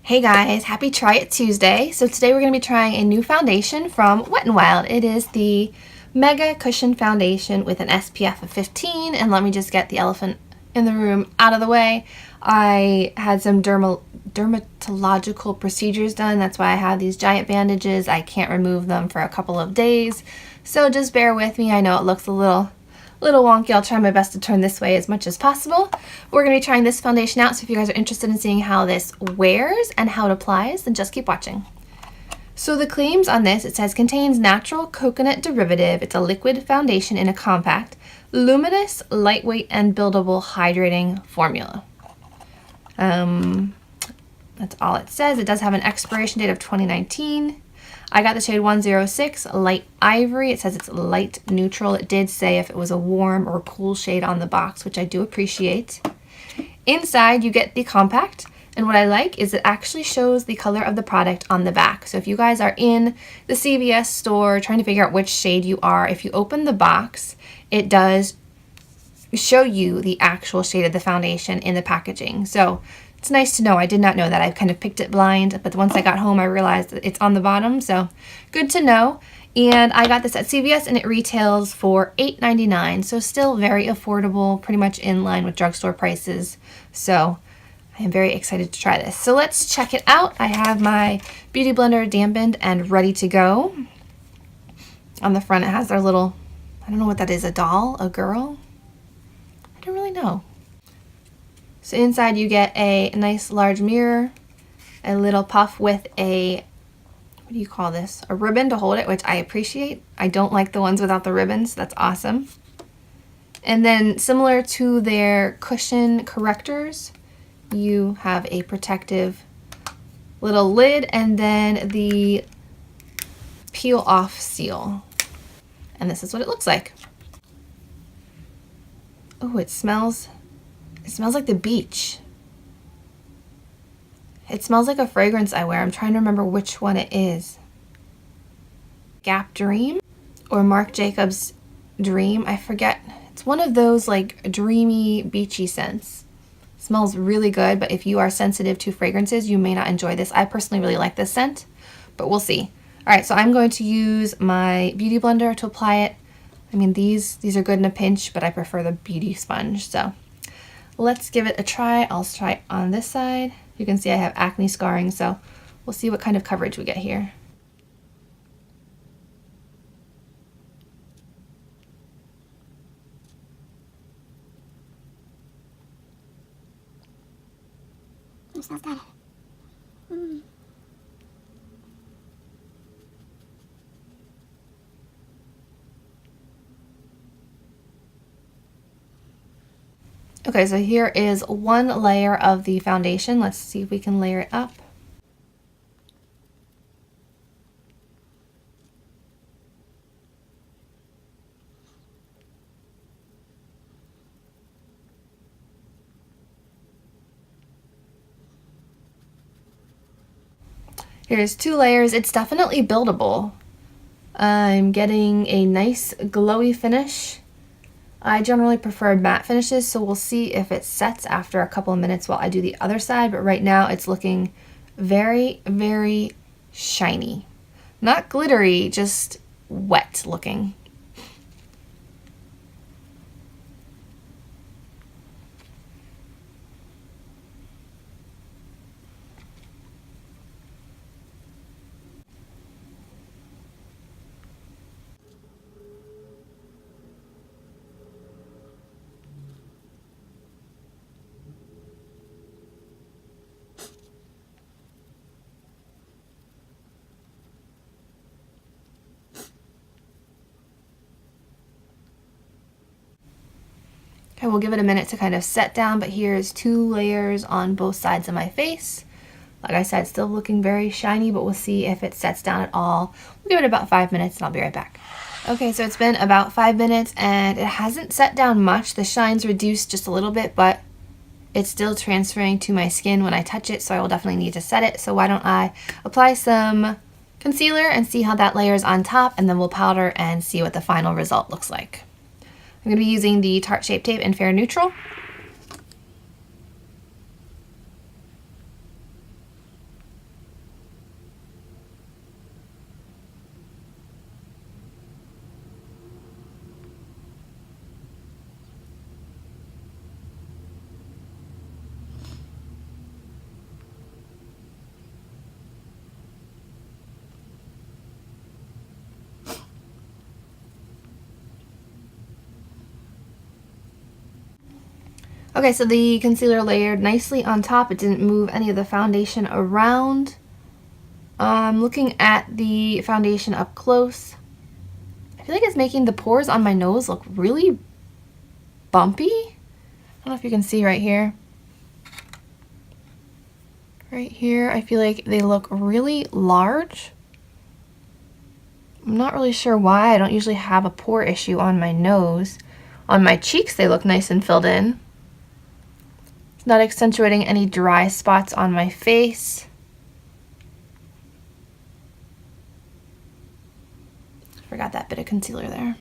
Hey guys, happy Try It Tuesday. So today we're going to be trying a new foundation from Wet n Wild. It is the Mega Cushion Foundation with an SPF of 15. And let me just get the elephant in the room out of the way. I had some dermatological procedures done. That's why I have these giant bandages. I can't remove them for a couple of days. So just bear with me. I know it looks a little wonky. I'll try my best to turn this way as much as possible. We're going to be trying this foundation out, so if you guys are interested in seeing how this wears and how it applies, then just keep watching. So the claims on this, it says contains natural coconut derivative. It's a liquid foundation in a compact, luminous, lightweight, and buildable hydrating formula. That's all it says. It does have an expiration date of 2019. I got the shade 106 Light Ivory. It says it's light neutral. It did say if it was a warm or cool shade on the box, which I do appreciate. Inside you get the compact, and what I like is it actually shows the color of the product on the back. So if you guys are in the CVS store trying to figure out which shade you are, if you open the box, it does show you the actual shade of the foundation in the packaging. So it's nice to know. I did not know that. I kind of picked it blind, but once I got home, I realized that it's on the bottom, so good to know. And I got this at CVS, and it retails for $8.99, so still very affordable, pretty much in line with drugstore prices. So I am very excited to try this. So let's check it out. I have my Beauty Blender dampened and ready to go. On the front, it has their little, I don't know what that is, a doll, a girl? I don't really know. So inside you get a nice large mirror, a little puff with a, what do you call this? A ribbon to hold it, which I appreciate. I don't like the ones without the ribbons. That's awesome. And then similar to their cushion correctors, you have a protective little lid and then the peel off seal. And this is what it looks like. Oh, it smells like the beach. It smells like a fragrance I wear. I'm trying to remember which one it is. Gap Dream or Marc Jacobs Dream. I forget. It's one of those like dreamy, beachy scents. It smells really good, but if you are sensitive to fragrances, you may not enjoy this. I personally really like this scent, but we'll see. All right, so I'm going to use my Beauty Blender to apply it. I mean, these are good in a pinch, but I prefer the beauty sponge, so let's give it a try. I'll try it on this side. You can see I have acne scarring, so we'll see what kind of coverage we get here. It smells good. Okay, so here is one layer of the foundation. Let's see if we can layer it up. Here's two layers. It's definitely buildable. I'm getting a nice glowy finish. I generally prefer matte finishes, so we'll see if it sets after a couple of minutes while I do the other side, but right now it's looking very, very shiny. Not glittery, just wet looking. Okay, we'll give it a minute to kind of set down, but here's two layers on both sides of my face. Like I said, still looking very shiny, but we'll see if it sets down at all. We'll give it about 5 minutes and I'll be right back. Okay, so it's been about 5 minutes and it hasn't set down much. The shine's reduced just a little bit, but it's still transferring to my skin when I touch it, so I will definitely need to set it. So why don't I apply some concealer and see how that layers on top, and then we'll powder and see what the final result looks like. I'm going to be using the Tarte Shape Tape in Fair Neutral. Okay, so the concealer layered nicely on top. It didn't move any of the foundation around. Looking at the foundation up close, I feel like it's making the pores on my nose look really bumpy. I don't know if you can see right here. Right here, I feel like they look really large. I'm not really sure why. I don't usually have a pore issue on my nose. On my cheeks, they look nice and filled in. It's not accentuating any dry spots on my face. Forgot that bit of concealer there.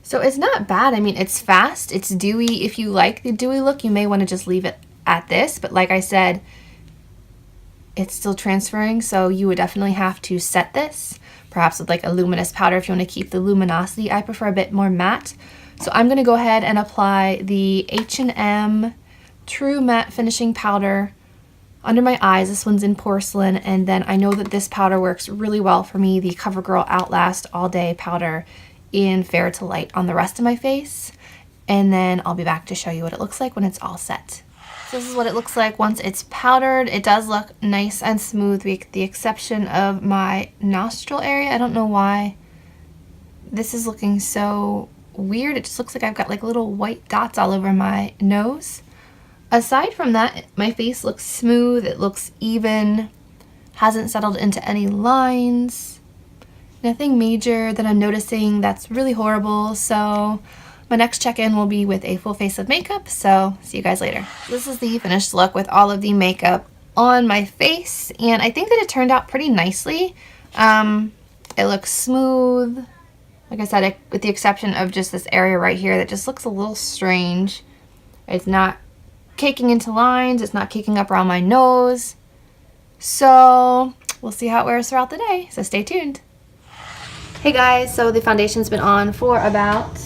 So it's not bad. I mean, it's fast, it's dewy. If you like the dewy look, you may want to just leave it at this, but like I said, it's still transferring, so you would definitely have to set this, perhaps with like a luminous powder if you want to keep the luminosity. I prefer a bit more matte. So I'm going to go ahead and apply the H&M True Matte Finishing Powder under my eyes. This one's in porcelain, and then I know that this powder works really well for me, the Covergirl Outlast All Day Powder in Fair to Light on the rest of my face, and then I'll be back to show you what it looks like when it's all set. So this is what it looks like once it's powdered. It does look nice and smooth with the exception of my nostril area. I don't know why this is looking so weird. It just looks like I've got like little white dots all over my nose. Aside from that, my face looks smooth. It looks even. Hasn't settled into any lines. Nothing major that I'm noticing that's really horrible. So my next check-in will be with a full face of makeup, so see you guys later. This is the finished look with all of the makeup on my face, and I think that it turned out pretty nicely. It looks smooth. Like I said, with the exception of just this area right here that just looks a little strange. It's not caking into lines, it's not caking up around my nose. So we'll see how it wears throughout the day, so stay tuned. Hey guys, so the foundation's been on for about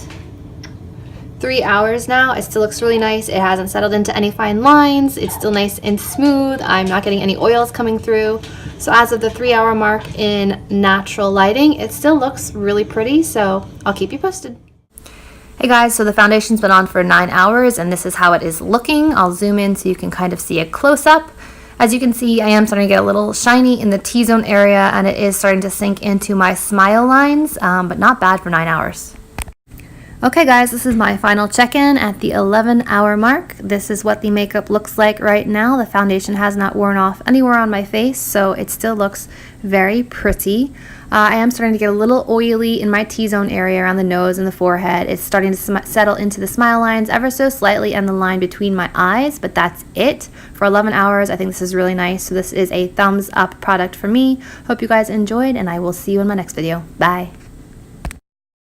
3 hours now. It still looks really nice. It hasn't settled into any fine lines. It's still nice and smooth. I'm not getting any oils coming through. So as of the 3-hour mark in natural lighting, it still looks really pretty, so I'll keep you posted. Hey guys, so the foundation's been on for 9 hours and this is how it is looking. I'll zoom in so you can kind of see a close-up. As you can see, I am starting to get a little shiny in the T-zone area, and it is starting to sink into my smile lines, but not bad for 9 hours. Okay guys, this is my final check-in at the 11-hour mark. This is what the makeup looks like right now. The foundation has not worn off anywhere on my face, so it still looks very pretty. I am starting to get a little oily in my T-zone area around the nose and the forehead. It's starting to settle into the smile lines ever so slightly and the line between my eyes, but that's it. For 11 hours, I think this is really nice. So this is a thumbs up product for me. Hope you guys enjoyed, and I will see you in my next video. Bye.